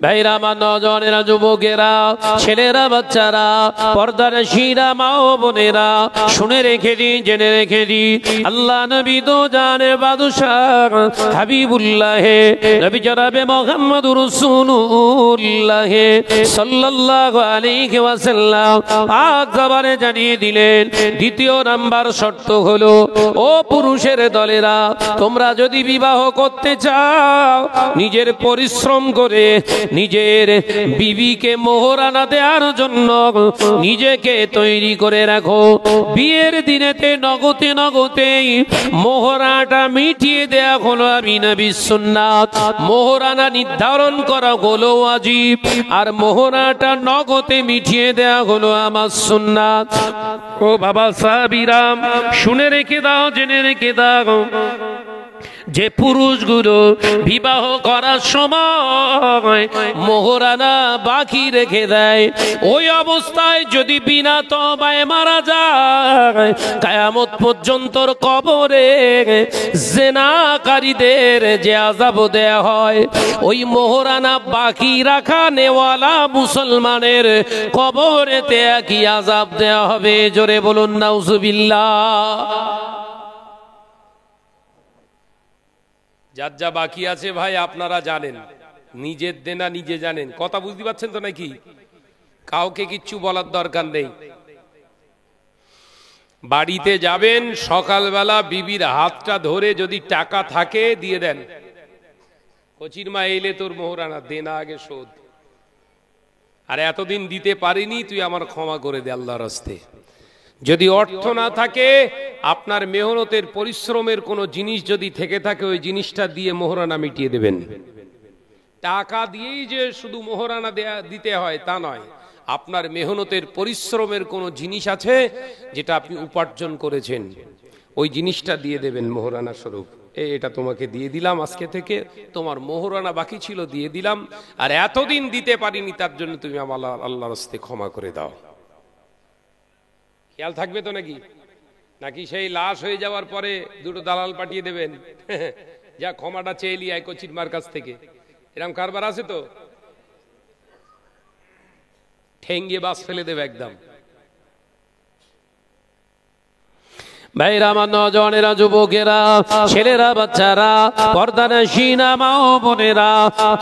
ভাইরা, আমার নজনেরা, যুবকেরা, ছেলেরা, বাচ্চারা, পর্দানশীরা, মা ও বোনেরা, শুনে রেখে দি, জেনে রেখে দি, আল্লাহ নবী তো জানের বাদশাহ হাবিবুল্লাহ নবী জনাবে মুহাম্মদুর রাসূলুল্লাহ সাল্লাল্লাহু আলাইহি ওয়াসাল্লাম পাক জবানে জানিয়ে দিলেন, দ্বিতীয় নাম্বার শর্ত হলো, ও পুরুষের দলেরা, তোমরা যদি বিবাহ করতে চাও, নিজের পরিশ্রম করে নিজের বিবিকে মোহরানা দেওয়ার জন্য নিজেকে তৈরি করে রাখো। বিয়ের দিনেতে নগদে নগদে মোহরানাটা মিটিয়ে দেয়া হলো আমি নবীর সুন্নাত। মোহরানা নির্ধারণ করা হলো ওয়াজিব, আর মোহরানাটা নগদে মিটিয়ে দেয়া হলো আমার সুন্নাত। ও বাবা সাহাবীরাম, শুনে রেখে দাও, জেনে রেখে দাও, যে পুরুষগুলো বিবাহ করার সময় মোহরানা বাকি রেখে দেয়, ওই অবস্থায় যদি বিনা তওবায় মারা যায়, কিয়ামত পর্যন্ত কবরে জিনাকারীদের যে আযাব দেয়া হয়, ওই মোহরানা বাকি রাখা নেওয়ালা মুসলমানের কবরেতে কি আযাব দেয়া হবে? জোরে বলুন নাউজুবিল্লাহ। যার যা বাকি আছে ভাই আপনারা জানেন, নিজের দেনা নিজে জানেন। কথা বুঝতে পারছেন তো নাকি? কাউকে কিচ্ছু বলার দরকার নেই। বাড়িতে যাবেন, সকালবেলা বিবির হাতটা ধরে যদি টাকা থাকে দিয়ে দেন, কচির মা এলে তোর মোহরানা দেনা আগে শোধ, আর এতদিন দিতে পারিনি, তুই আমার ক্ষমা করে দে আল্লাহর রাস্তে। যদি অর্থ না থাকে, আপনার মেহনতের পরিশ্রমের কোনো জিনিস যদি থেকে থাকে, ওই জিনিসটা দিয়ে মোহরানা মিটিয়ে দেবেন। টাকা দিয়েই যে শুধু মোহরানা দিতে হয় তা নয়, আপনার মেহনতের পরিশ্রমের কোনো জিনিস আছে যেটা আপনি উপার্জন করেছেন, ওই জিনিসটা দিয়ে দেবেন মোহরানা স্বরূপ। এটা তোমাকে দিয়ে দিলাম, আজকে থেকে তোমার মোহরানা বাকি ছিল দিয়ে দিলাম, আর এতদিন দিতে পারিনি তার জন্য তুমি আমার আল্লাহর রাস্তে ক্ষমা করে দাও। খেয়াল থাকবে তো নাকি? নাকি সেই লাশ হয়ে যাওয়ার পরে দুটো দালাল পাঠিয়ে দেবেন, যা ক্ষমাটা চেয়ে লিয়ায় কচির মার কাছ থেকে? এরকম কারবার আছে তো? ঠেঙ্গে বাস ফেলে দেবে একদম। ভাইরা, আমার নজনেরা, যুবকেরা, ছেলেরা, বাচ্চারা, পর্দানশীনা, মা ও বোনেরা,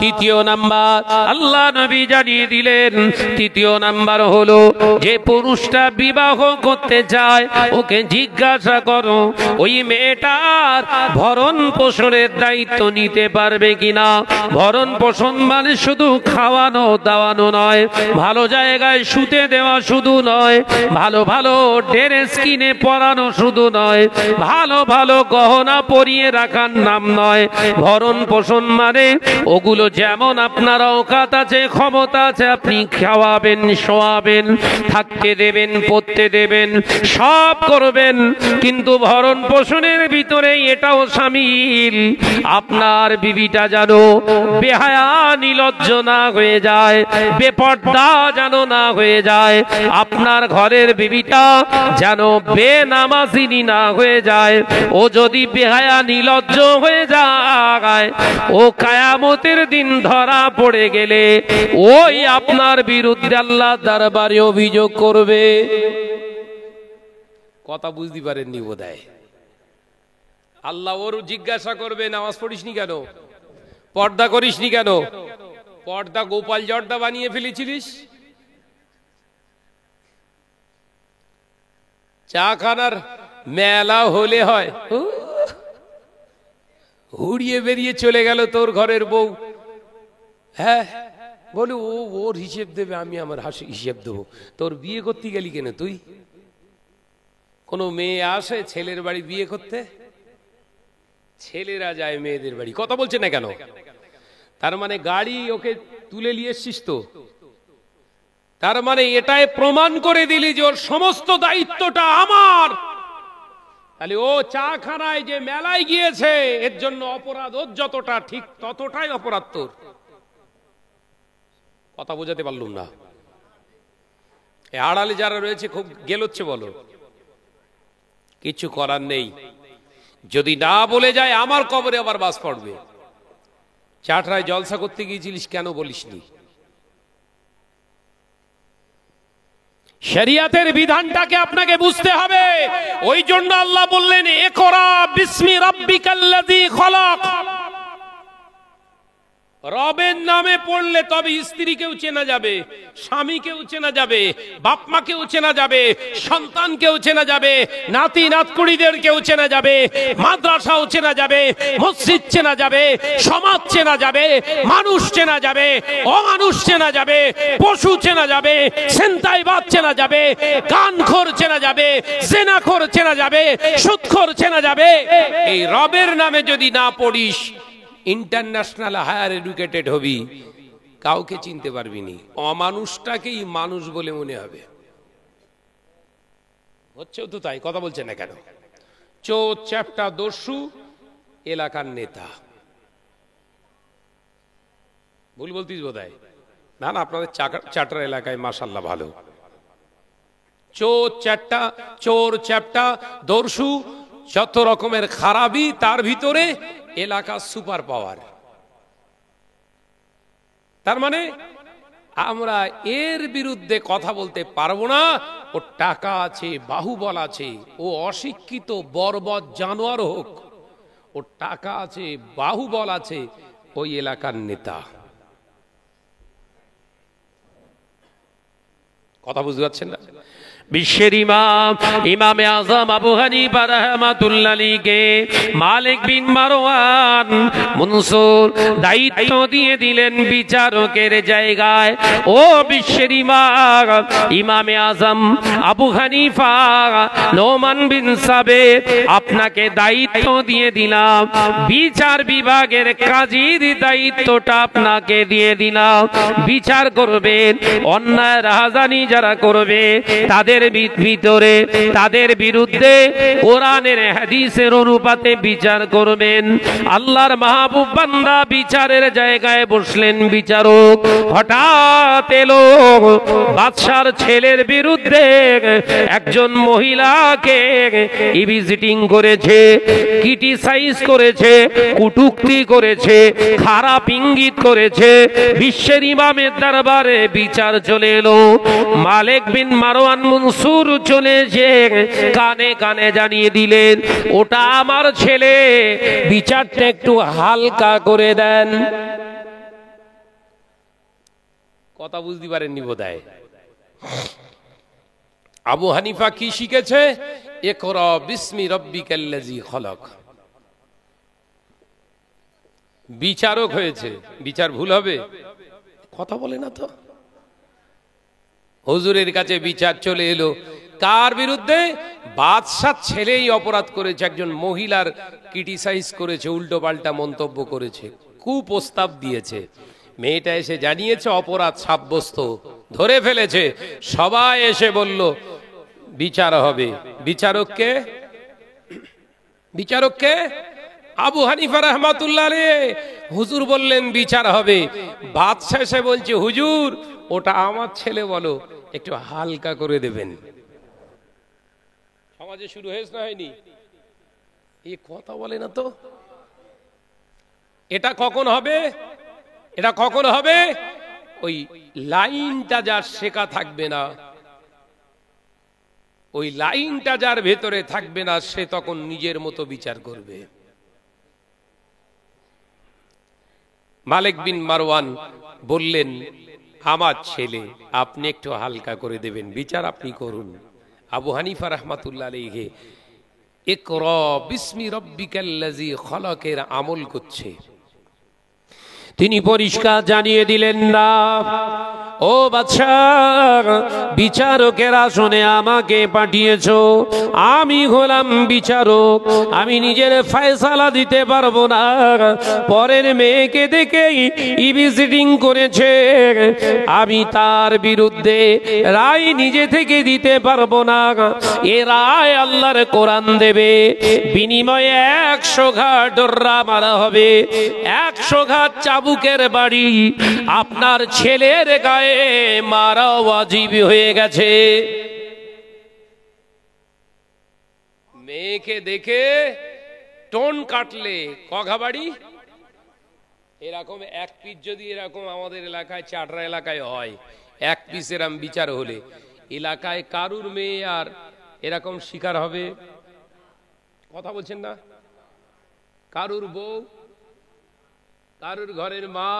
তৃতীয় নাম্বার আল্লাহ নবী জানিয়ে দিলেন, তৃতীয় নাম্বার হলো, যে পুরুষটা বিবাহ করতে চায়, ওকে জিজ্ঞাসা করো ওই মেয়েটার ভরণ পোষণের দায়িত্ব নিতে পারবে কিনা। ভরণ পোষণ মানে শুধু খাওয়ানো দাওয়ানো নয়, ভালো জায়গায় শুতে দেওয়া শুধু নয়, ভালো ভালো ড্রেস কিনে পরানো শুধু নয়, ভালো ভালো গহনা পরিয়ে রাখার নাম নয়। ভরণ পোষণ মানে ওগুলো যেমন আপনার অকাত আছে, ক্ষমতা আছে, আপনি খাওয়াবেন, শোয়াবেন, থাকতে দেবেন, পড়তে দেবেন, সব করবেন, কিন্তু ভরণ পোষণের ভিতরে এটাও শামিল, আপনার বিবিটা যেন বেহায়া নিলজ্জ না হয়ে যায়, বেপর্দা যেন না হয়ে যায়, আপনার ঘরের বিবিটা যেন বেনামাজি না হয়ে যায়। ও যদি বেহায়া নিলজ্জ হয়ে যায়, ও কিয়ামতের দিন ধরা পড়ে গেলে ওই আপনার বিরুদ্ধে আল্লাহর দরবারে অভিযোগ করবে। কথা বুঝতে পারেননি বোধহয়? আল্লাহ ওর জিজ্ঞাসা করবে, নামাজ পড়িসনি কেন, পর্দা করিসনি কেন, পর্দা গোপাল জর্দা বানিয়ে ফেলেছিলিস, চা খানার মেলা হলে হয় হুড়িয়ে বেরিয়ে চলে গেল তোর ঘরের বউ, হ্যাঁ বলে ও ওর হিসেব দেবে, আমি আমার হিসেব দেবো। তোর বিয়ে করতে গেলি কেন তুই? কোন মেয়ে আসে ছেলের বাড়ি বিয়ে করতে? ছেলেরা যায় মেয়েদের বাড়ি। কথা বলছে না কেন? তার মানে গাড়ি ওকে তুলে নিয়ে এসছিস তো, তার মানে এটাই প্রমাণ করে দিলি যে ওর সমস্ত দায়িত্বটা আমার। তাহলে ও চা খানায় যে মেলায় গিয়েছে, এর জন্য অপরাধ ওর যতটা, ঠিক ততটাই অপরাধ তোর। কথা বোঝাতে পারলুম না? আড়ালে যারা রয়েছে খুব গেলোচ্ছে, বলো কিছু করার নেই। যদি না বলে যায় আমার কবরে আবার বাস পড়বে। চাটরায় জলসা করতে গিয়েছিলিস, কেন বলিসনি? শরিয়াতের বিধানটাকে আপনাকে বুঝতে হবে। ওই জন্য আল্লাহ বললেন, ইকরা বিসমি রাব্বিকাল্লাযী খলাক। রবের নামে পড়লে তবে স্ত্রীকেও চেনা যাবে, স্বামীকেও চেনা যাবে, বাপ মাকেও চেনা যাবে, সন্তানকেও চেনা যাবে, নাতি নাতকুড়িদেরকেও চেনা যাবে, মাদ্রাসাও চেনা যাবে, মসজিদ চেনা যাবে, সমাজ চেনা যাবে, মানুষ চেনা যাবে, অমানুষ চেনা যাবে, পশু চেনা যাবে, ছিনতাইবাজ চেনা যাবে, গানখোর চেনা যাবে, জিনাখোর চেনা যাবে, সুদখোর চেনা যাবে। এই রবের নামে যদি না পড়িস, ইন্টারন্যাশনাল হায়ার এডুকেটেড হবি, কাউকে চিনতে পারবি নি, অমানুষটাকেই মানুষ বলে মনে হবে। হচ্ছেও তো তাই, কথা বলছে না কেন? চোর চ্যাপ্টা দস্যু এলাকার নেতা, ভুল বলতিস বোধহয়। না না, আপনাদের চাটার এলাকায় মাশাআল্লাহ ভালো। চোর চ্যাপ্টা দস্যু যত রকমের খারাপি, তার ভিতরে এলাকা সুপার পাওয়ার। তার মানে আমরা এর বিরুদ্ধে কথা বলতে পারবো না। ও টাকা আছে, বাহুবল আছে, ও অশিক্ষিত বর্বর জানোয়ার হোক, ও টাকা আছে, বাহুবল আছে, ওই এলাকার নেতা। কথা বুঝতে পারছেন না? বিশ্বের ইমাম ইমামে আজম আবু হানিফা রাহমাতুল্লাহ আলাইহি মালিক বিন মারওয়ান মনসুর দায়িত্ব দিয়ে দিলেন বিচারকের জায়গায়। ও বিশ্বের ইমাম ইমামে আজম আবু হানিফা নোমান বিন সাবেত, আপনাকে দায়িত্ব দিয়ে দিলাম, বিচার বিভাগের কাজীর দায়িত্বটা আপনাকে দিয়ে দিলাম। বিচার করবেন, অন্যায় রাহাজানি যারা করবে তাদের ভিতরে, তাদের বিরুদ্ধে কোরআনের হাদিসের অনুপাতে বিচার করবেন। আল্লাহর মাহবুব বান্দা বিচারের জায়গায় বসলেন বিচারক। হঠাৎ এলো বাদশার ছেলের বিরুদ্ধে একজন মহিলাকে ভিজিটিং করেছে, ক্রিটিসাইজ করেছে, কটূক্তি করেছে, খারাপ ইঙ্গিত করেছে। বিশ্বের ইমামের দরবারে বিচার চলে এলো। মালিক বিন মারওয়ান মনসুর চলে এসে কানে কানে জানিয়ে দিলেন, ওটা আমার ছেলে, বিচারটা একটু হালকা করে দেন। কথা বুঝতে পারেননি বোধহয়। আবু হানিফা কি শিখেছে? ইকরা বিসমি রাব্বিকাল্লাযী খলাক। বিচারক হয়েছে, বিচার ভুল হবে? কথা বলে না তো। হুজুরের কাছে বিচার চলে এলো, কার বিরুদ্ধে? বাদশার ছেলেই অপরাধ করেছে, একজন মহিলার ক্রিটিসাইজ করেছে, উল্টো পাল্টা মন্তব্য করেছে, কুপ্রস্তাব দিয়েছে। মেয়েটা এসে জানিয়েছে অপরাধ সাব্যস্ত, ধরে ফেলেছে। সবাই এসে বলল বিচার হবে। বিচারককে? বিচারককে আবু হানিফা রাহমাতুল্লাহ আলাইহি। হুজুর বললেন বিচার হবে। বাদশা এসে বলছে, হুজুর ওটা আমার ছেলে, বলো একটু হালকা করে দেবেন। সমাজে শুরু হয়েছে না হয়নি? এই কথা বলে না তো। এটা কখন হবে? এটা কখন হবে? ওই লাইনটা যার শেখা থাকবে না, ওই লাইনটা যার ভেতরে থাকবে না, সে তখন নিজের মতো বিচার করবে। মালিক বিন মারওয়ান বললেন, আমার ছেলে, আপনি একটু হালকা করে দেবেন, বিচার আপনি করুন। আবু হানিফা রাহমাতুল্লাহ আলাইহি ইকরা বিসমি রাব্বিকাল্লাযী খলাকের আমল করছে। তিনি পরিষ্কার জানিয়ে দিলেন, না ও বাদশাহ, বিচারকের আসনে আমাকে পাঠিয়েছো, আমি হলাম বিচারক, আমি নিজের ফয়সালা দিতে পারবো না। পরের মেয়েকে দেখেই ভিজিটিং করেছে, আমি তার বিরুদ্ধে রায় নিজে থেকে দিতে পারবো না। এ রায় আল্লাহর কোরআন দেবে, বিনিময়ে 100 ঘাট ডোররা মারা হবে, 100 ঘাট চাবুকের বাড়ি আপনার ছেলের গায়ে মারা ওয়াজিব হয়ে গেছে। মেয়েকে দেখে টোন কাটলে কঘা বাড়ি, এরকম এক পিস যদি এরকম আমাদের এলাকায় চাটরা এলাকায় হয়, এক পিস এরকম বিচার হলে এলাকায় কারুর মেয়ে আর এরকম শিকার হবে? কথা বলছেন না? কারুর বউ, কারুর ঘরের মা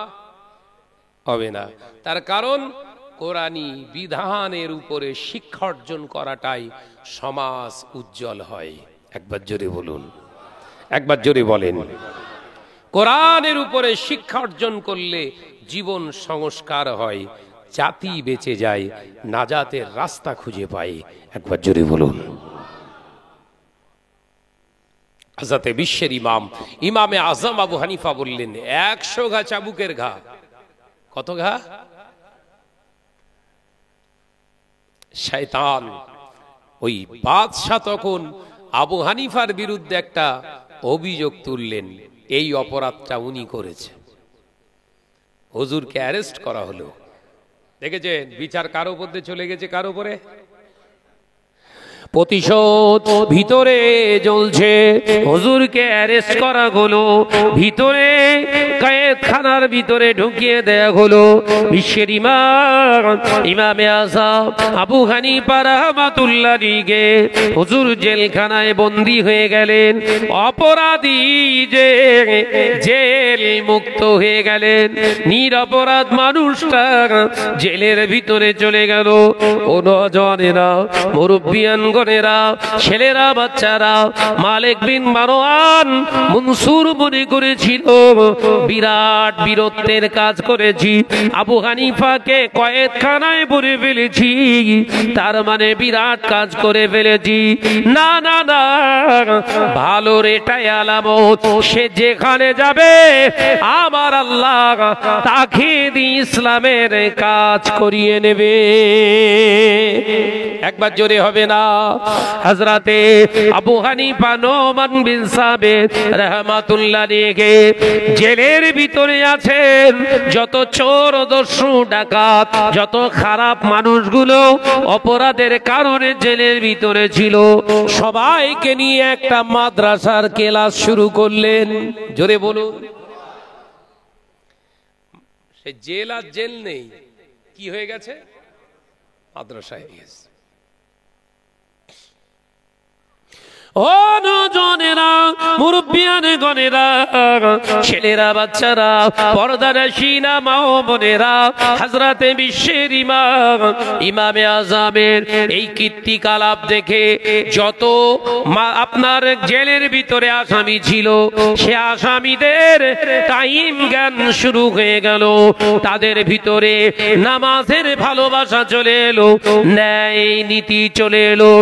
হবে না। তার কারণ কোরআনী বিধানের উপরে শিক্ষা অর্জন করাটাই সমাজ উজ্জ্বল হয়। একবার জোরে বলুন, একবার জোরে বলেন। কোরআনের উপরে শিক্ষা অর্জন করলে জীবন সংস্কার হয়, জাতি বেঁচে যায়, নাজাতের রাস্তা খুঁজে পায়। একবার জোরে বলুন। হযরতে বিশ্বের ইমাম ইমামে আজম আবু হানিফা বললেন 100 ঘা চাবুকের ঘা। কত ঘা? শয়তান ওই বাদশা তখন আবু হানিফার বিরুদ্ধে একটা অভিযোগ তুললেন, এই অপরাধটা উনি করেছে। হুজুরকে অ্যারেস্ট করা হলো। দেখেছেন বিচার কার উপর দিয়ে চলে গেছে? কার উপরে? প্রতিশোধ ভিতরে জ্বলছে, হুজুরকে অ্যারেস্ট করা হলো, ভিতরে কয়েদখানার ভিতরে ঢুকিয়ে দেয়া হলো। বিশ্বের ইমাম ইমামে আযম আবু হানিফা রাহমাতুল্লাহ আলাইহি হুজুর জেলখানায় বন্দী হয়ে গেলেন। অপরাধী যে জেল মুক্ত হয়ে গেলেন, নিরপরাধ মানুষটা জেলের ভিতরে চলে গেল। ও নওজওয়ানেরা, মুরব্বিয়ান গণেরা, ছেলেরা, বাচ্চারা, মালিক বিন মারওয়ান মনসুর মনে করেছিল বিরাট বীরত্বের কাজ করেছি, আবু হানিফাকে কয়েদখানায় ভরে ফেলেছি, তার মানে বিরাট কাজ করে ফেলেছি। না না না, ভালোর এটাই আলামত, সে যেখানে যাবে আমার আল্লাহ তাকে দিয়ে ইসলামের কাজ করিয়ে নেবে। একবার জোরে হবে না? হযরতে আবু হানিফা নোমান বিন সাবিত রাহমাতুল্লাহ আলাইহি জেলের ভিতরে আছেন। যত চোর, দস্যু, ডাকাত, যত খারাপ মানুষগুলো অপরাধের কারণে জেলের ভিতরে ছিল, সবাইকে নিয়ে একটা মাদ্রাসার ক্লাস শুরু করলেন। জোরে বলুন। সে জেল আর জেল নেই, কি হয়ে গেছে? মাদ্রাসা হয়ে গেছে। ও নওজওয়ানেরা, মুরব্বিয়ান গণেরা, ছেলেরা, বাচ্চারা, পর্দানশীনা মা ও বোনেরা, হযরতে বিশ্বের ইমাম ইমামে আযমের এই কীর্তিকলাপ দেখে যত আপনার জেলের ভিতরে আসামি ছিল, সে আসামিদের টাইম জ্ঞান শুরু হয়ে গেল। তাদের ভিতরে নামাজের ভালোবাসা চলে এলো, ন্যায় নীতি চলে এলো,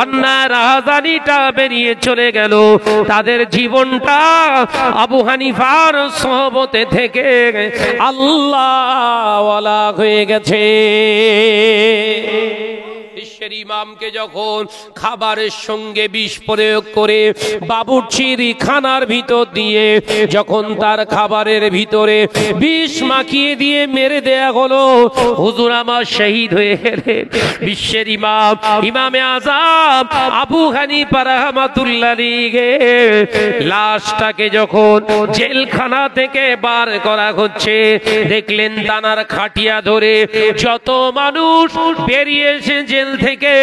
অন্যায় রাহাজানিটা বেরিয়ে চলে গেল। তাদের জীবনটা আবু হানিফার সোহবতে থেকে আল্লাহ ওয়ালা হয়ে গেছে। বিশ্বের ইমামকে যখন খাবারের সঙ্গে বিষ প্রয়োগ করে বাবুর্চির খানার ভিতর দিয়ে যখন তার খাবারের ভিতরে বিষ মাখিয়ে দিয়ে মেরে দেয়া হলো, হুজুর আমার শহীদ হয়ে গেলেন। বিশ্বের ইমাম ইমামে আযম আবু হানিফা রাহমাতুল্লাহ আলাইহি লাশটাকে যখন জেলখানা থেকে বার করা হচ্ছে, দেখলেন তানার খাটিয়া ধরে যত মানুষ বেরিয়ে এসে জেল থেকে,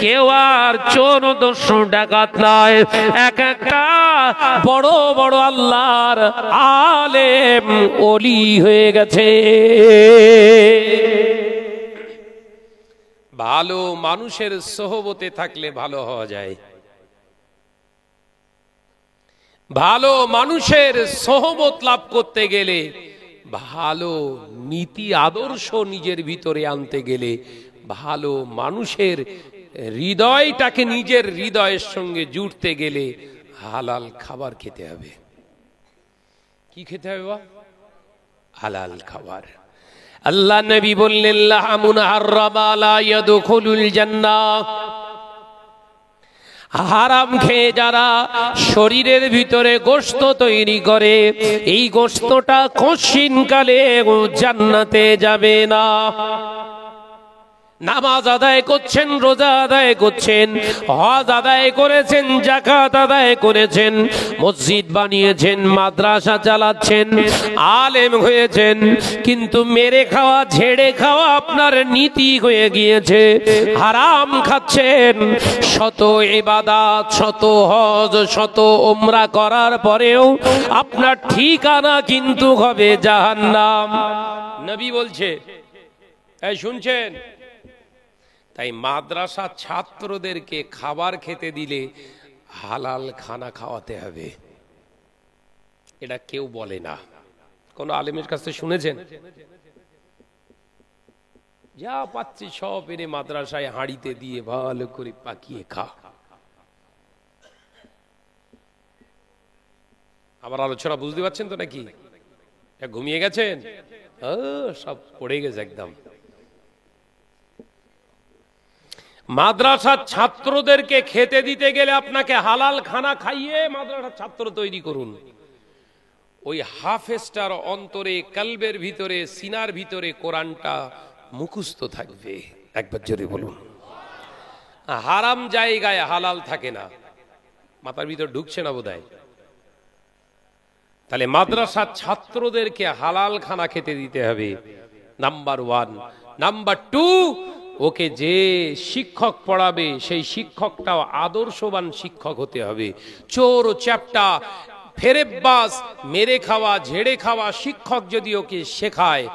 কেউ আর চোর, দস্যু, ডাকাত নয়, এক একটা বড় বড় আল্লাহর আলেম ওলি হয়ে গেছে। ভালো মানুষের সোহবতে থাকলে ভালো হওয়া যায়। ভালো মানুষের সোহবত লাভ করতে গেলে, ভালো নীতি আদর্শ নিজের ভিতরে আনতে গেলে, ভালো মানুষের হৃদয়টাকে নিজের হৃদয়ের সঙ্গে জুড়তে গেলে হালাল খাবার খেতে হবে। কি খেতে হবে? হালাল খাবার। আল্লাহ নবী বললেন লাহামুন হারামা লা ইয়াদখুলুল জান্নাহ। হারাম খেয়ে যারা শরীরের ভিতরে গোশত তৈরি করে, এই গোশতটা কশিনকালে জান্নাতে যাবে না। নামাজ আদায় করছেন, রোজা আদায় করছেন, হজ আদায় করেছেন, যাকাত আদায় করেছেন, মসজিদ বানিয়েছেন, মাদ্রাসা চালাচ্ছেন, আলেম হয়েছেন, কিন্তু মেরে খাওয়া ঝেড়ে খাওয়া আপনার নীতি হয়ে গিয়েছে। হারাম খাচ্ছেন। শত ইবাদত, শত হজ, শত উমরা করার পরেও আপনার ঠিকানা কিন্তু হবে জাহান্নাম। নবী বলছে, এই শুনছেন? তাই মাদ্রাসা ছাত্রদেরকে খাবার খেতে দিলে হালাল খানা খাওয়াতে হবে। এটা কেউ বলে না। কোন আলেমের কাছে শুনেছেন? যা পাচ্ছি সব এনে মাদ্রাসায় হাঁড়িতে দিয়ে ভালো করে পাকিয়ে খা। আমার আলোচনা বুঝতে পারছেন তো নাকি? ঘুমিয়ে গেছেন? সব পড়ে গেছে একদম। মাদ্রাসার ছাত্রদেরকে খেতে দিতে গেলে আপনাকে হালাল খানা খাইয়ে মাদ্রাসার ছাত্র তৈরি করুন। ওই হাফেজটার অন্তরে, কলবের ভিতরে, সিনার ভিতরে কোরআনটা মুখস্থ থাকবে। একবার জোরে বলুন। হারাম জায়গায় হালাল থাকে না। মাথার ভিতর ঢুকছে না বোধহয়। তাহলে মাদ্রাসার ছাত্রদেরকে হালাল খানা খেতে দিতে হবে, নাম্বার 1। নাম্বার 2, ওকে যে শিক্ষক পড়াবে সেই শিক্ষকটাও আদর্শবান শিক্ষক হতে হবে। চোর চ্যাপ্টা, ফেরেববাজ, মেরে খাওয়া ঝেড়ে খাওয়া শিক্ষক যদি ওকে শেখায়,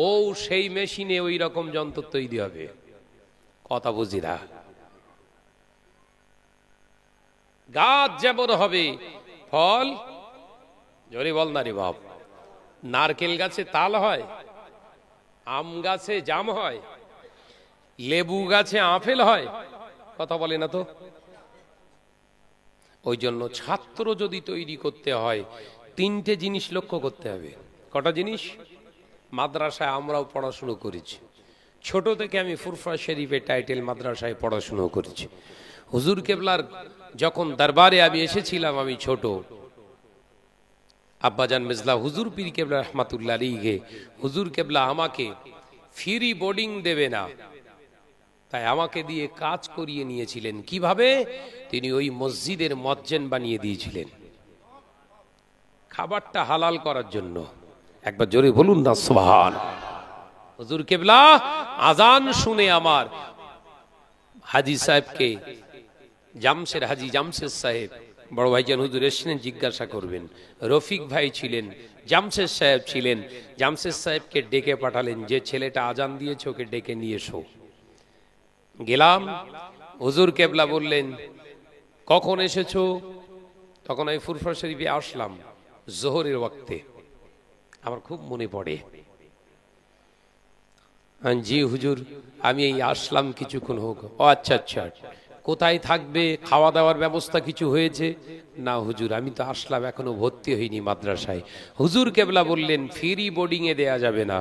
ও সেই মেশিনে ওই রকম যন্ত্র তৈরি হবে। কথা বুঝি না? গাছ যেমন হবে, ফল জোরে বল না রে বাপ। নারকেল গাছে তাল হয়, আম গাছে জাম হয়, লেবু গাছে আপেল হয়। কথা বলে না তো? ওই জন্য ছাত্র যদি তৈরি করতে হয় 3টে জিনিস লক্ষ্য করতে হবে। কটা জিনিস? মাদ্রাসায় আমরাও পড়াশুনো করেছি। ছোট থেকে আমি ফুরফুরা শরীফের টাইটেল মাদ্রাসায় পড়াশুনো করেছি। হুজুর কেবলার যখন দরবারে আমি এসেছিলাম, আমি ছোট, আব্বাজান মিজলা হুজুর পীর কেবলা রহমাতুল্লাহ আলাইহি, হুজুর কেবলা আমাকে ফ্রি বোর্ডিং দেবে না, তাই আমাকে দিয়ে কাজ করিয়ে নিয়েছিলেন। কিভাবে? তিনি ওই মসজিদের মুয়াজ্জিন বানিয়ে দিয়েছিলেন, খাবারটা হালাল করার জন্য। একবার জোরে বলুন না সুবহান। হুজুর কেবলা আজান শুনে আমার হাজী সাহেবকে, জামশের হাজী জামশেদ সাহেব, বড় ভাইজান হুজুর এসেছিলেন, জিজ্ঞাসা করবেন। রফিক ভাই ছিলেন, জামশেদ সাহেব ছিলেন। জামশেদ সাহেবকে ডেকে পাঠালেন, যে ছেলেটা আজান দিয়েছে ওকে ডেকে নিয়ে এসো। গেলাম, হুজুর কেবলা বললেন, কখন এসেছো? তখন আমি ফুরফুরা শরীফে আসলাম জোহরের ওয়াক্তে। আমার খুব মনে পড়ে। জি হুজুর, আমি এই আসলাম কিছুক্ষণ হোক। ও আচ্ছা আচ্ছা, কোথায় থাকবে? খাওয়া দাওয়ার ব্যবস্থা কিছু হয়েছে? না হুজুর, আমি তো আসলাম, এখনো ভর্তি হইনি মাদ্রাসায়। হুজুর কেবলা বললেন, ফ্রি বোর্ডিং এ দেয়া যাবে না,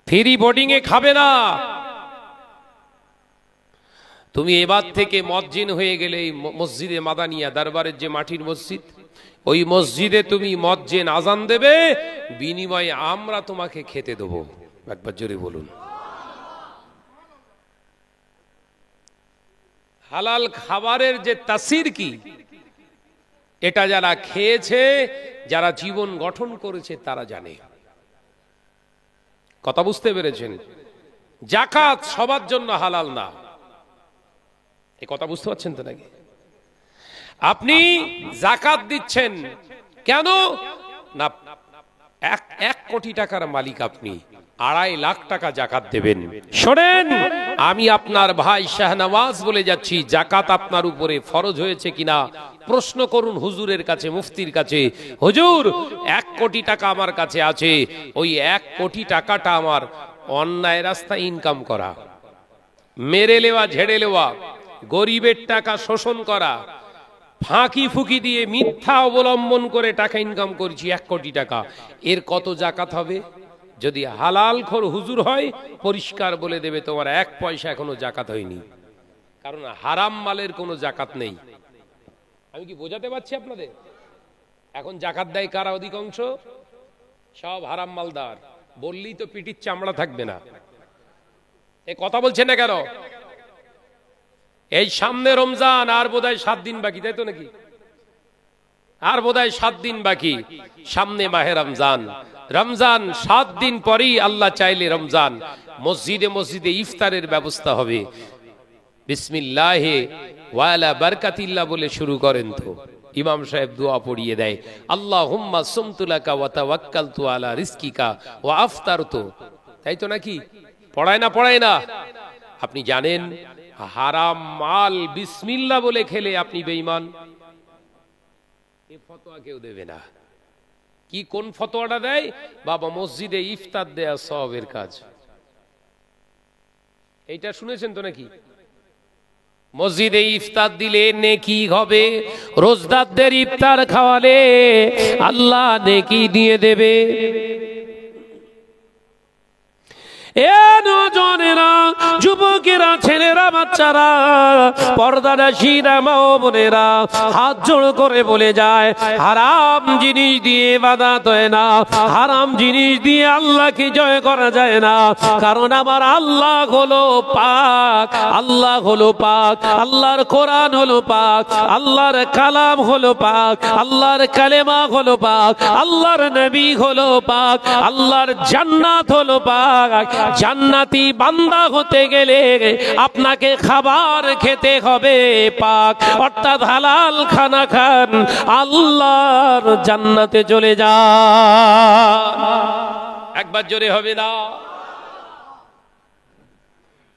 ফ্রি বোর্ডিং এ খাবে না। তুমি এবার থেকে মুয়াজ্জিন হয়ে গেলে এই মসজিদে মাদানিয়া দরবারের যে মাটির মসজিদ, ওই মসজিদে তুমি মুয়াজ্জিন আজান দেবে, বিনিময়ে আমরা তোমাকে খেতে দেবো। একবার জোরে বলুন। হালাল খাবারের যে তাসির কি, এটা যারা খেয়েছে, যারা জীবন গঠন করেছে তারা জানে। কথা বুঝতে পেরেছেন? যাকাত সবার জন্য হালাল না, এই কথা বুঝতে পারছেন তো নাকি? আপনি যাকাত দিচ্ছেন কেন না? 1 কোটি টাকার মালিক আপনি, 2.5 লাখ টাকা যাকাত দেবেন। শোনেন, আমি আপনার ভাই শাহনওয়াজ বলে যাচ্ছি, যাকাত আপনার উপরে ফরজ হয়েছে কিনা প্রশ্ন করুন হুজুরের কাছে, মুফতির কাছে। হুজুর, 1 কোটি টাকা আমার কাছে আছে, ওই 1 কোটি টাকাটা আমার অন্যায় রাস্তায় ইনকাম করা, মেরে নেওয়া, ঝেড়ে নেওয়া, গরিবের টাকা শোষণ করা, ফাঁকি ফুকি দিয়ে মিথ্যা অবলম্বন করে টাকা ইনকাম করছি 1 কোটি টাকা, এর কত যাকাত হবে? যদি হালাল খোর হুজুর হয়, পরিষ্কার বলে দেবে তোমার 1 পয়সা এখনো যাকাত হয়নি, কারণ হারাম মালের কোনো যাকাত নেই। আমি কি বোঝাতে পারছি আপনাদের? এখন যাকাত দেয় কারা অধিকাংশ? সব হারাম মালদার। বললেই তো পিটির চামড়া থাকবে না। এ কথা বলছেন না কেন? এই সামনে রমজান, আর বোধহয় 7 দিন বাকি, তাই তো নাকি? আর বোধহয় 7 দিন বাকি, সামনে মাহে রমজান। রমজান 7 দিন পরেই আল্লাহ চাইলে রমজান মসজিদে মসজিদে ইফতারের ব্যবস্থা হবে। বিসমিল্লাহে ওয়ালা বারকাতিল্লাহ বলে শুরু করেন তো ইমাম সাহেব দোয়া পড়িয়ে দেয়, আল্লাহুম্মা সুমতু লাকা ওয়া তাওয়াক্কালতু আলা রিজকিকা ওয়া আফতারতু। তাই তো নাকি? পড়ায় না? আপনি জানেন হারাম মাল বিসমিল্লাহ বলে খেলে আপনি বেঈমান। এই ফতোয়া কেউ দেবে না। কি কোন ফতোয়াটা দেয়? বাবা মসজিদে ইফতার দেয়া সওয়াবের কাজ। এইটা শুনেছেন তো নাকি? মসজিদে ইফতার দিলে নেকি হবে, রোজদারদের ইফতার খাওয়ালে আল্লাহ নেকি দিয়ে দেবে। এ নওজওয়ানেরা, যুবকেরা, ছেলেরা, বাচ্চারা, পর্দানাশীরা, মা ও বোনেরা, হাত জোড় করে বলে যায়, হারাম জিনিস দিয়ে ইবাদত হয় না, হারাম জিনিস দিয়ে আল্লাহকে জয় করা যায় না। কারণ আমার আল্লাহ হলো পাক, আল্লাহ হলো পাক, আল্লাহর কোরআন হলো পাক, আল্লাহর কালাম হলো পাক, আল্লাহর কালেমা হলো পাক, আল্লাহর নবী হলো পাক, আল্লাহর জান্নাত হলো পাক। জান্নাতি বান্দা হতে গেলে আপনাকে খাবার খেতে হবে পাক, অর্থাৎ হালাল খানা খান, আল্লাহর জান্নাতে চলে যান। একবার জোরে হবে না?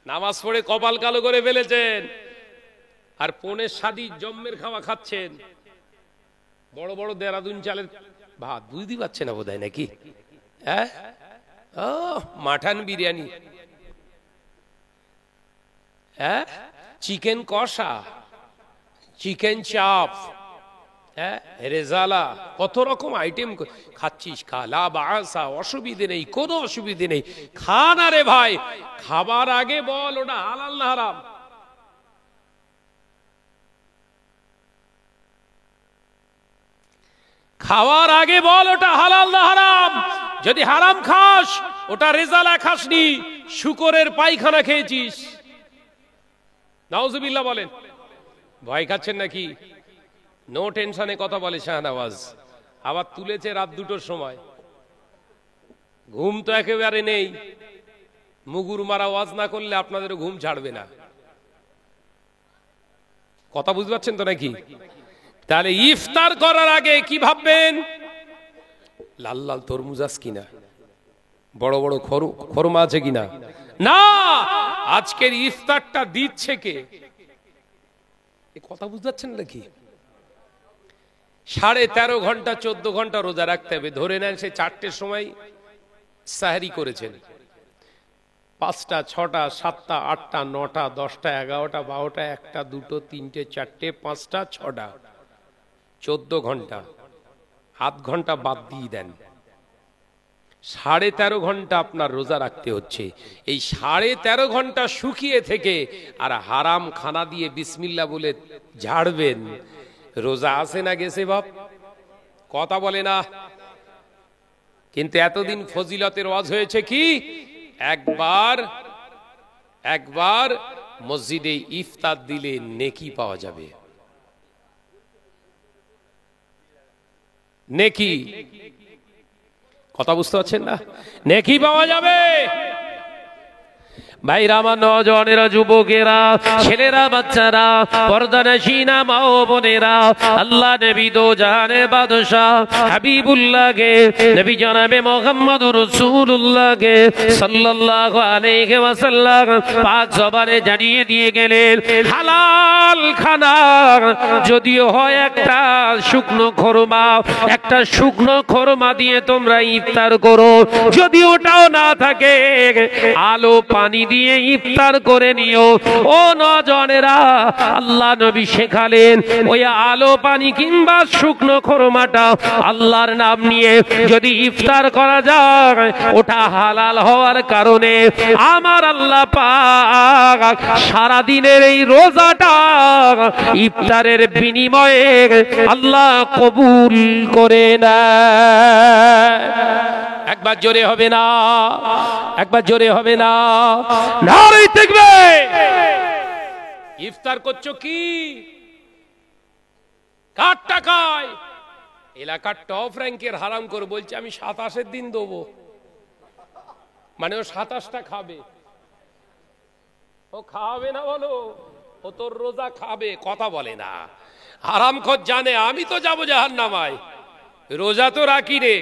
নামাজ পড়ে কপাল কালো করে ফেলেছেন, আর পনের শাদি জম্মের খাওয়া খাচ্ছেন, বড় বড় দেরাদুন চালের ভাত, বুঝতে পারছে না বোধহয় নাকি? হ্যাঁ, মাটন বিরিয়ানি, হ্যাঁ, চিকেন কষা, চিকেন চাপ, হ্যাঁ, রেজালা, কত রকম আইটেম খাচ্ছিস, খালা বাসা, অসুবিধে নেই, কোনো অসুবিধে নেই, খান। আরে ভাই, খাবার আগে বল ওটা হালাল না হারাম? খাওয়ার আগে বল ওটা হালাল না হারাম। যদি হারাম খাস, ওটা রেজালা খাসনি, শুকরের পায়খানা খেয়েছিস। নাউজুবিল্লাহ বলেন। ভয় খাচ্ছেন নাকি? নো টেনশনে কথা বলে শাহনওয়াজ। আবার তুলেছে রাত 2টোর সময়, ঘুম তো একেবারে নেই। মুগুর মারা ওয়াজ না করলে আপনাদের ঘুম ছাড়বে না। কথা বুঝতে পারছেন তো নাকি? তাহলে ইফতার করার আগে কি ভাববেন? লাল লাল তরমুজ আছে কিনা, বড় বড় খরমা আছে কিনা। না, আজকের ইফতারটা দিচ্ছে কে? কথা বুঝতে পারছেন নাকি? 13.5 ঘন্টা 14 ঘন্টা রোজা রাখতে হবে। ধরে নেন সে 4টের সময় সাহরি করেছেন, 5টা 6টা 7টা 8টা 9টা 10টা 11টা 12টা 1টা 2টো 3টে 4টে 5টা 6টা, 14 ঘন্টা, আধ ঘন্টা বাদ দিয়ে দেন, 13.5 ঘন্টা আপনার রোজা রাখতে হচ্ছে। এই 13.5 ঘন্টা শুকিয়ে থেকে আর হারাম খানা দিয়ে বিসমিল্লাহ বলে ঝাড়বেন, রোজা আসে না গেছে বাপ? কথা বলে না। কিন্তু এতদিন ফজিলতের ওয়াজ হয়েছে কি? একবার মসজিদে ইফতার দিলে নেকি পাওয়া যাবে। নেকি, কথা বুঝতে পারছেন না? নেকি পাওয়া যাবে। ভাইরা আমার, নওজওয়ানেরা, যুবকেরা, ছেলেরা, বাচ্চারা, পর্দানশীনা মা ও বোনেরা, আল্লাহ নবী দো জাহানের বাদশাহ হাবিবুল্লাহকে, নবী জনাবে মুহাম্মদুর রাসূলুল্লাহকে সাল্লাল্লাহু আলাইহি ওয়াসাল্লাম পাক জবানে জানিয়ে দিয়ে গেলেন, হালাল খানা যদিও হয় একটা শুকনো খরমা, একটা শুকনো খরমা দিয়ে তোমরা ইফতার করো। যদি ওটাও না থাকে, আলো পানি দিয়ে ইফতার করে নিও। ও নওজওয়ানেরা, আল্লাহ নবী শেখালেন, ওই আলো পানি কিংবা শুকনো খরমাটা আল্লাহর নাম নিয়ে যদি ইফতার করা যায়, ওটা হালাল হওয়ার কারণে আমার আল্লাহ পাক সারা দিনের এই রোজাটা ইফতারের বিনিময়ে আল্লাহ কবুল করে নেয়। একবার জোরে হবে না? একবার জোরে হবে না? নারে তাকবীর। ইফতার করছো কি? কার টাকায়? এলাকার টপ র্যাঙ্কের হারাম করে বলছে আমি 27-এর দিন দেবো, মানে ও 27টা খাবে। ও খাবে না বলো, ও তোর রোজা খাবে, কথা বলে না। হারামখোর জানে আমি তো যাবো জাহান্নামায়, রোজা তো রাখি রে,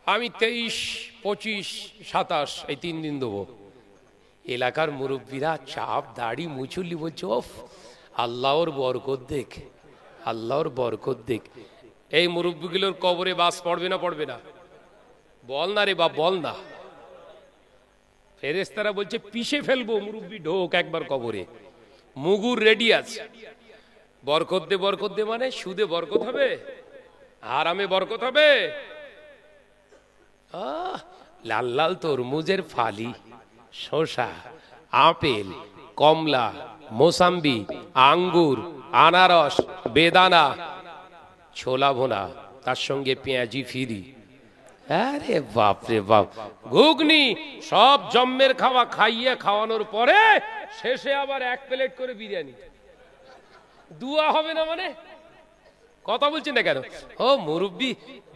আমি 23, 25, 27 এই 3 দিন দেবো। এলাকার মুরব্বীরা চাপ দাড়ি মুচুল্লি বলছে ওফ আল্লাহর বরকত দেখ, আল্লাহর বরকত দেখ। এই মুরব্বীগুলোর কবরে বাস পড়বে না পড়বে না? বল না রে বাপ, বল না। ফেরেশতারা বলছে পিষে ফেলবো, মুরব্বী ঢোক একবার কবরে, মুগুর রেডি আছে। বরকত দে মানে সুদে বরকত হবে, আরামে বরকত হবে? লাল লাল তরমুজের ফালি, শসা, আপেল, কমলা, মোসাম্বি, আঙ্গুর, আনারস, বেদানা, ছোলা ভোনা, তার সঙ্গে পেঁয়াজি ফিরি, আরে বাপ রে বাপ, ঘুগনি, সব জম্মের খাওয়া খাইয়ে খাওয়ানোর পরে শেষে আবার 1 প্লেট করে বিরিয়ানি। দুয়া হবে না মানে? কথা বলছেন না কেন? ও মুরব্বি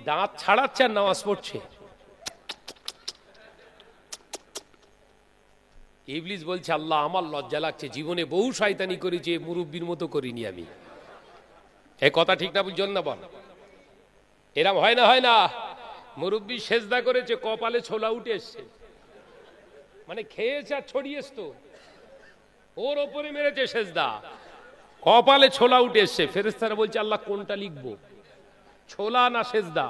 দাঁত ছাড়াচ্ছে আর নামাজ পড়ছে। ইবলিস বলছে আল্লাহ আমার লজ্জা লাগছে, জীবনে বহু শয়তানি করেছি, মুরব্বির মতো করিনি আমি। এ কথা ঠিক না বুঝছেন না? বল এরম হয় না? হয় না? মুরব্বি সেজদা করেছে, কপালে ছোলা উঠে এসছে, মানে খেয়েছে আর ছড়িয়েছ তো, ওর ওপরে মেরেছে সেজদা, কপালে ছোলা উঠে এসছে। ফেরেশতারা বলছে আল্লাহ কোনটা লিখবো, ছোলা না সেজদা?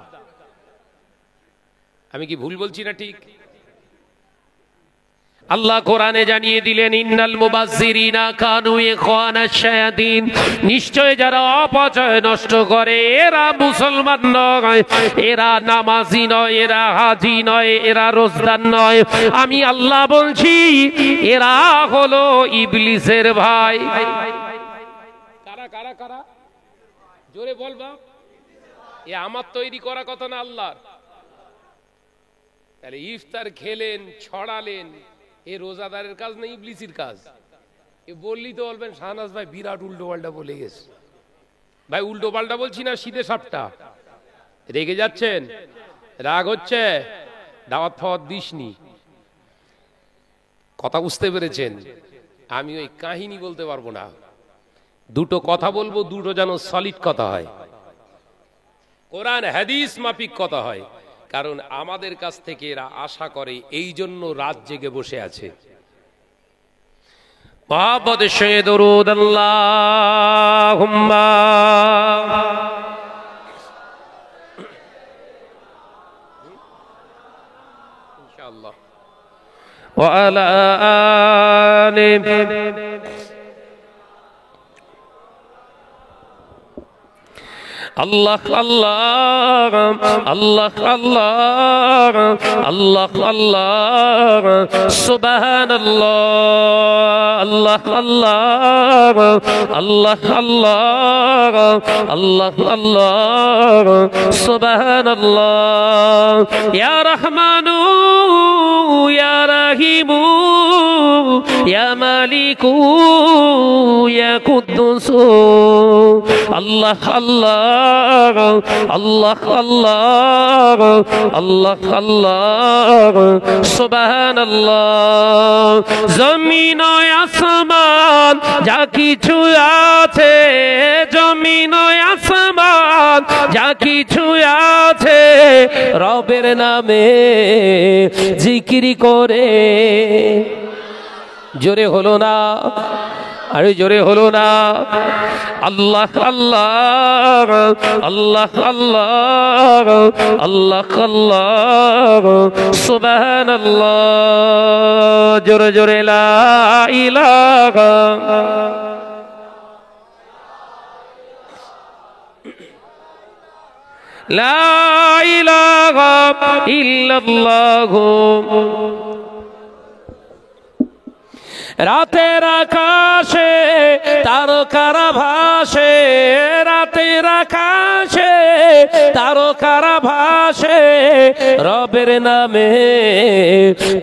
আমি কি ভুল বলছি না ঠিক? আল্লাহ কোরআনে জানিয়ে দিলেন ইন্নাল মুবাজ্জিরিনা কানু ইখওয়ানাশ শায়াতিন, নিশ্চয় যারা অপচয় নষ্ট করে এরা মুসলমান নয়, এরা নামাজি নয়, এরা হাজি নয়, এরা রোজদার নয়। আমি আল্লাহ বলছি এরা হলো ইবলিসের ভাই। কারা কারা কারা? জোরে বল বাপ। এ আমার তৈরি করা কথা না আল্লাহর। তাহলে ইফতার খেলেন, ছড়ালেন, এ রোজাদারের কাজ না ইবলিসের কাজ? এ বললি তো বলবেন শাহনাজ ভাই বিরাট উল্টো পাল্টা বলে গেছে। ভাই উল্টো পাল্টা বলছি না, সিধে সাপটা। রেগে যাচ্ছেন? রাগ হচ্ছে? দাওয়াত ফাওয়াত দিসনি, কথা বুঝতে পেরেছেন? আমি ওই কাহিনী বলতে পারবো না, দুটো কথা বলবো, দুটো যেন সলিড কথা হয়, কোরআন হাদিস মাফিক কথা হয়। কারণ আমাদের কাছ থেকে এরা আশা করে, এই জন্য রাত জেগে বসে আছে। মুহাম্মদের সঙ্গে দরুদ আল্লাহুম্মা ইনশাআল্লাহ ওয়া আলা আলি আল্লাহ আল্লাহ আল্লাহ আল্লাহ আল্লাহ আল্লাহ সুবহানাল্লাহ আল্লাহ আল্লাহ আল্লাহ আল্লাহ আল্লাহ আল্লাহ সুবহানাল্লাহ। ইয়া রহমানু ইয়া রাহিমু ইয়া মালিকু ইয়া কুদ্দুসু আল্লাহ আল্লাহ আল্লাহ আল্লাহ আল্লাহ আল্লাহ সুবহানাল্লাহ। জমিন ও আসমান যা কিছু আছে, জমিন ও আসমান যা কিছু আছে, রবের নামে জিকির করে। জোরে হলো না? আরে জোরে হলো না? আল্লাহ আল্লাহ আল্লাহ আল্লাহ আল্লাহ আল্লাহ সুবহানাল্লাহ। জোরে জোরে লা ইলাহা লা ইলাহা ইল্লাল্লাহু রাতের আকাশে তারকারা ভাসে, রাতের আকাশে তারকারা ভাসে, রবের নামে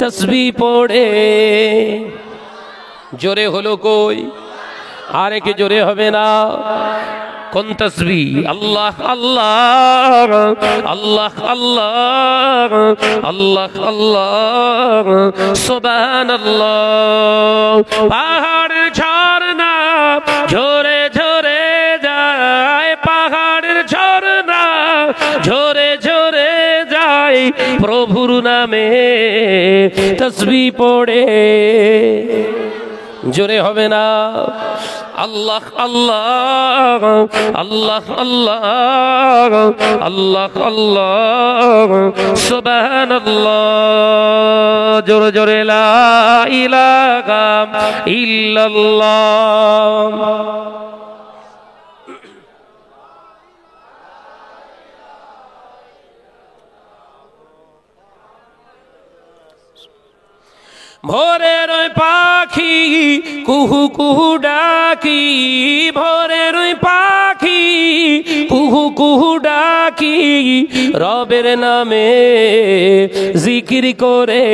তসবিহ পড়ে। জোরে হলো কই? আরে কি জোরে হবে না? কোন তসবিহ? আল্লাহ আল্লাহ আল্লাহ আল্লাহ আল্লাহ আল্লাহ সুবহানাল্লাহ। পাহাড় ঝরনা ঝরে ঝরে যায়, পাহাড়ের ঝরনা ঝরে ঝরে যায়, প্রভুর নামে তসবিহ পড়ে। জোরে হবে না? আল্লাহ আল্লাহ আল্লাহ আল্লাহ আল্লাহ আল্লাহ সুবহানাল্লাহ। জোরে জোরে লা ইলাহা ইল্লাল্লাহ। ভোরের ওই পাখি কুহু কুহু ডাকি, ভোরের ওই পাখি কুহু কুহু ডাকি, রবের নামে জিকির করে।